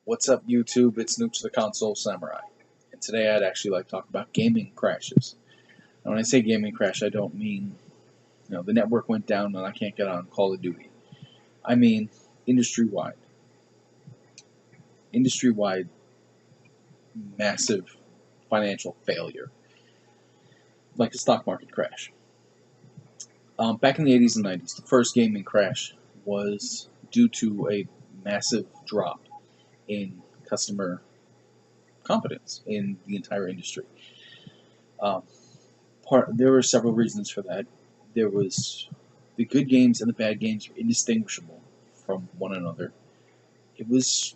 What's up, YouTube? It's Nooch the Console Samurai, and today I'd actually like to talk about gaming crashes. And when I say gaming crash, I don't mean the network went down and I can't get on Call of Duty. I mean industry-wide, massive financial failure, like a stock market crash. Back in the 80s and 90s, the first gaming crash was due to a massive drop in customer confidence in the entire industry. There were several reasons for that. There was the good games and the bad games were indistinguishable from one another. It was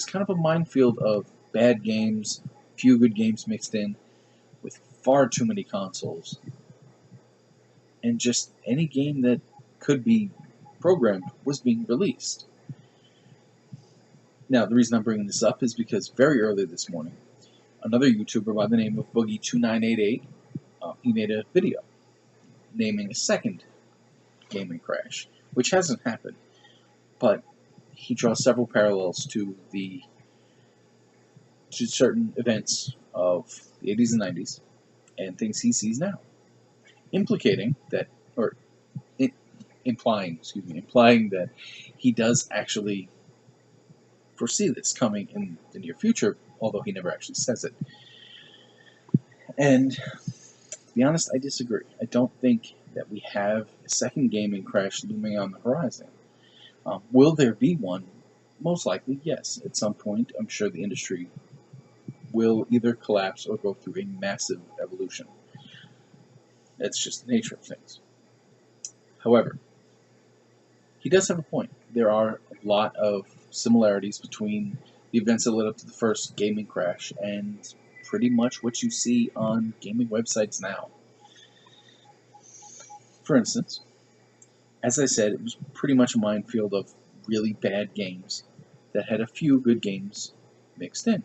kind of a minefield of bad games, few good games mixed in, with far too many consoles, and just any game that could be programmed was being released. Now, the reason I'm bringing this up is because very early this morning, another YouTuber by the name of Boogie2988, he made a video naming a second gaming crash, which hasn't happened, but he draws several parallels to certain events of the 80s and 90s and things he sees now, implying that he does actually foresee this coming in the near future, although he never actually says it. And to be honest, I disagree. I don't think that we have a second gaming crash looming on the horizon. Will there be one? Most likely, yes. At some point, I'm sure the industry will either collapse or go through a massive evolution. That's just the nature of things. However, he does have a point. There are a lot of similarities between the events that led up to the first gaming crash and pretty much what you see on gaming websites now. For instance, as I said, it was pretty much a minefield of really bad games that had a few good games mixed in.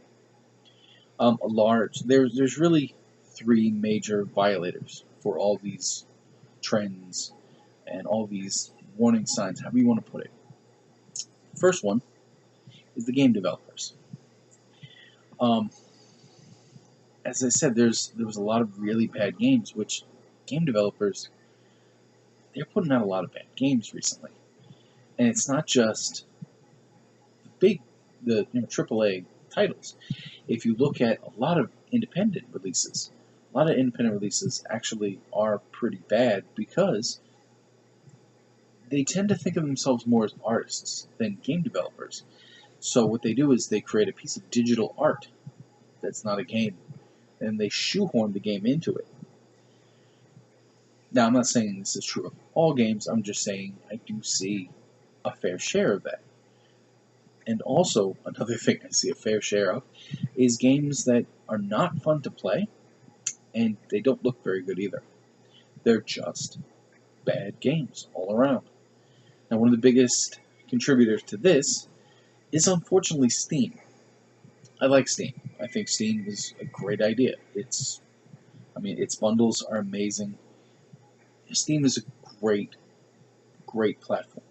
There's really three major violators for all these trends and all these warning signs, however you want to put it. The first one is the game developers. As I said, there was a lot of really bad games, which game developers, they're putting out a lot of bad games recently. And it's not just the AAA titles. If you look at a lot of independent releases, actually are pretty bad because they tend to think of themselves more as artists than game developers. So what they do is they create a piece of digital art that's not a game, and they shoehorn the game into it. Now, I'm not saying this is true of all games, I'm just saying I do see a fair share of that. And also, another thing I see a fair share of is games that are not fun to play, and they don't look very good either. They're just bad games all around. Now, one of the biggest contributors to this is unfortunately Steam. I like Steam. I think Steam is a great idea. Its bundles are amazing. Steam is a great platform.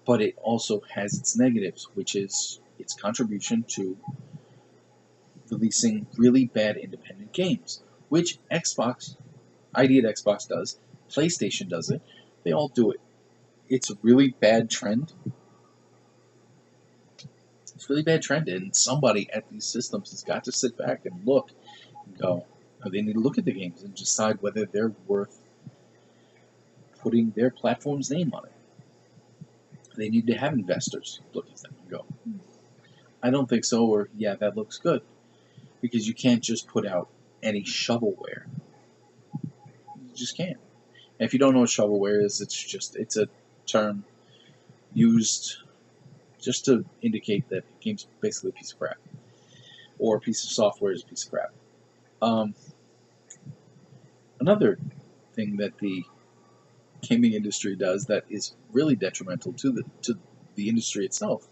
But it also has its negatives, which is its contribution to releasing really bad independent games, which ID at Xbox does, PlayStation does it, they all do it. It's a really bad trend. And somebody at these systems has got to sit back and look and go, they need to look at the games and decide whether they're worth putting their platform's name on it. They need to have investors look at them and go, I don't think so, or yeah, that looks good. Because you can't just put out any shovelware. You just can't. And if you don't know what shovelware is, it's a term used just to indicate that the game's basically a piece of crap. Or a piece of software is a piece of crap. Another thing that the gaming industry does that is really detrimental to the industry itself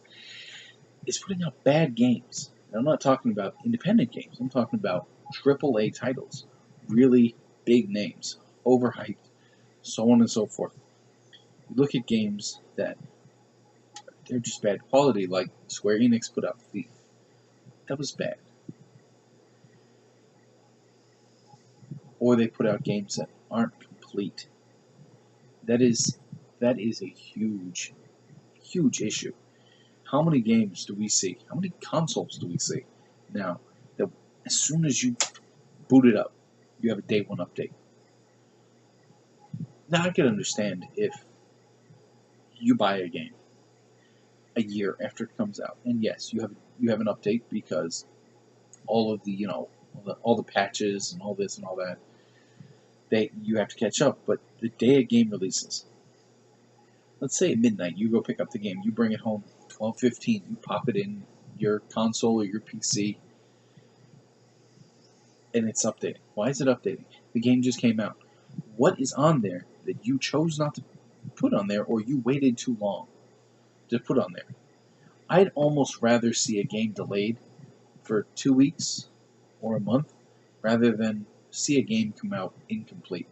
is putting out bad games. Now, I'm not talking about independent games. I'm talking about AAA titles, really big names, overhyped, so on and so forth. You look at games that they're just bad quality. Like Square Enix put out Thief. That was bad. Or they put out games that aren't complete. That is a huge, huge issue. How many games do we see? How many consoles do we see now that as soon as you boot it up, you have a day one update? Now I can understand if you buy a game a year after it comes out, and yes, you have an update because all of the all the patches and all this and all that, you have to catch up. But the day a game releases, let's say at midnight, you go pick up the game, you bring it home 12:15, you pop it in your console or your PC, and it's updating. Why is it updating? The game just came out. What is on there that you chose not to put on there, or you waited too long to put on there? I'd almost rather see a game delayed for 2 weeks or a month rather than see a game come out incomplete.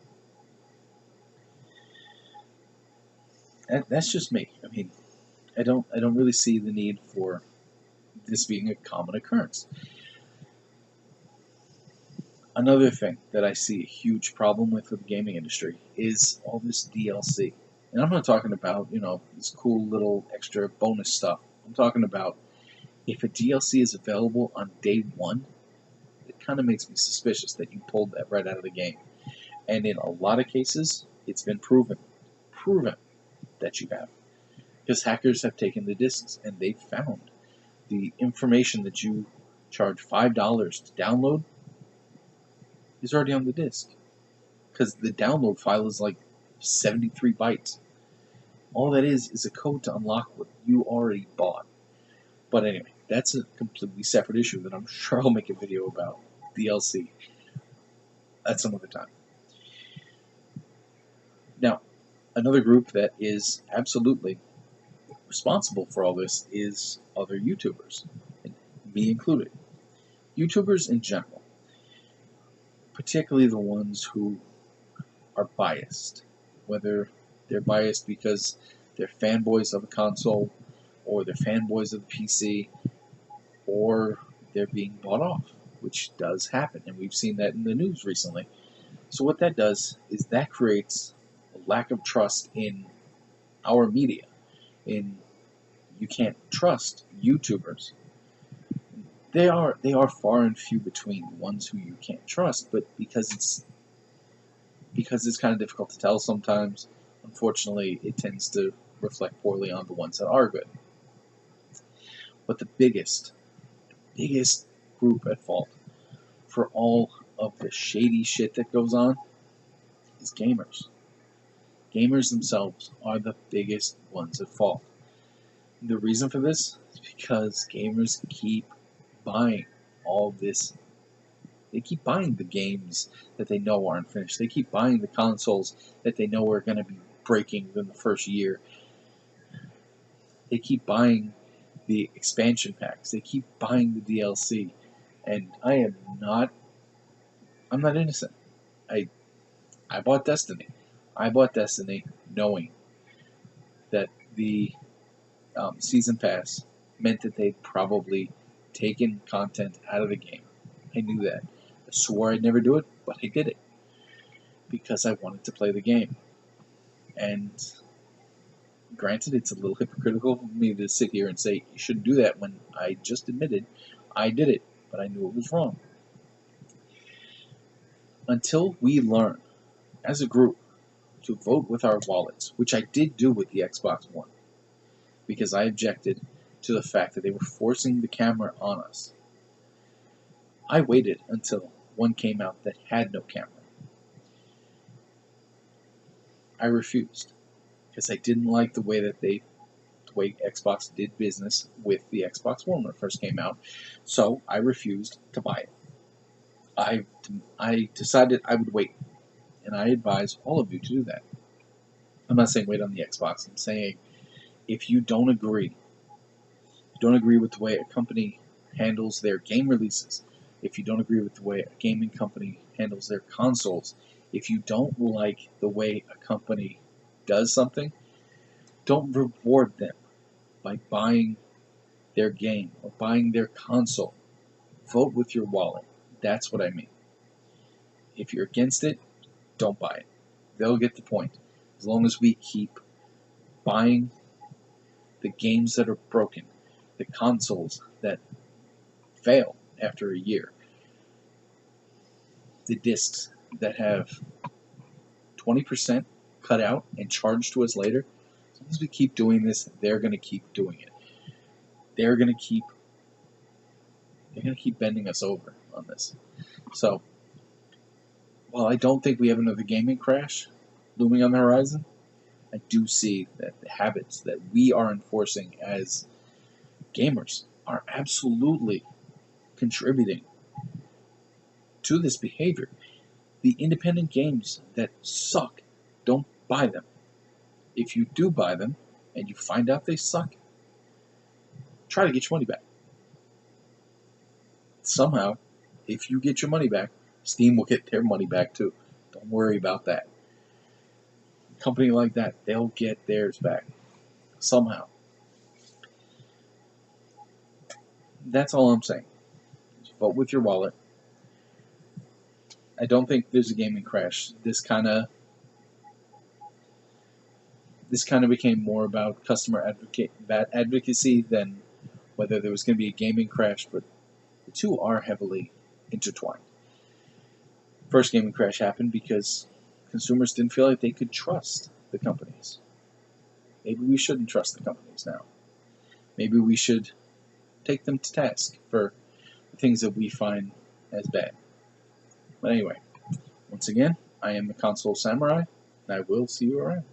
That's just me. I mean, I don't really see the need for this being a common occurrence. Another thing that I see a huge problem with the gaming industry is all this DLC. And I'm not talking about, this cool little extra bonus stuff. I'm talking about if a DLC is available on day one, it kind of makes me suspicious that you pulled that right out of the game. And in a lot of cases, it's been proven that you have. Because hackers have taken the discs and they've found the information that you charge $5 to download is already on the disc. Because the download file is like 73 bytes. All that is a code to unlock what you already bought. But anyway, that's a completely separate issue that I'm sure I'll make a video about. DLC. At some other time. Now, another group that is absolutely responsible for all this is other YouTubers, me included. YouTubers in general, particularly the ones who are biased, whether they're biased because they're fanboys of a console, or they're fanboys of the PC, or they're being bought off, which does happen, and we've seen that in the news recently. So what that does is that creates a lack of trust in our media. You can't trust YouTubers. They are far and few between the ones who you can't trust, but because it's kind of difficult to tell sometimes, unfortunately, it tends to reflect poorly on the ones that are good. But the biggest group at fault for all of the shady shit that goes on is gamers. Gamers themselves are the biggest ones at fault. The reason for this is because gamers keep buying all this. They keep buying the games that they know aren't finished. They keep buying the consoles that they know are going to be breaking within the first year. They keep buying the expansion packs. They keep buying the DLC. And I'm not innocent. I bought Destiny. I bought Destiny knowing that the season pass meant that they'd probably taken content out of the game. I knew that. I swore I'd never do it, but I did it because I wanted to play the game. And granted, it's a little hypocritical for me to sit here and say you shouldn't do that when I just admitted I did it, but I knew it was wrong. Until we learn, as a group, to vote with our wallets, which I did do with the Xbox One, because I objected to the fact that they were forcing the camera on us. I waited until one came out that had no camera. I refused, because I didn't like the way Xbox did business with the Xbox One when it first came out, so I refused to buy it. I decided I would wait, and I advise all of you to do that. I'm not saying wait on the Xbox. I'm saying if you don't agree with the way a company handles their game releases, if you don't agree with the way a gaming company handles their consoles, if you don't like the way a company does something, don't reward them by buying their game or buying their console. Vote with your wallet. That's what I mean. If you're against it, don't buy it. They'll get the point. As long as we keep buying the games that are broken, the consoles that fail after a year, the discs that have 20% cut out and charged to us later, as long as we keep doing this, they're going to keep doing it. They're going to keep bending us over on this. So, while I don't think we have another gaming crash looming on the horizon, I do see that the habits that we are enforcing as gamers are absolutely contributing to this behavior. The independent games that suck, don't buy them. If you do buy them and you find out they suck, try to get your money back. Somehow, if you get your money back, Steam will get their money back too. Don't worry about that. A company like that, they'll get theirs back. Somehow. That's all I'm saying. Just vote with your wallet. I don't think there's a gaming crash. This kind of became more about customer advocacy than whether there was going to be a gaming crash, but the two are heavily intertwined. First gaming crash happened because consumers didn't feel like they could trust the companies. Maybe we shouldn't trust the companies now. Maybe we should take them to task for the things that we find as bad. But anyway, once again, I am the Console Samurai, and I will see you around.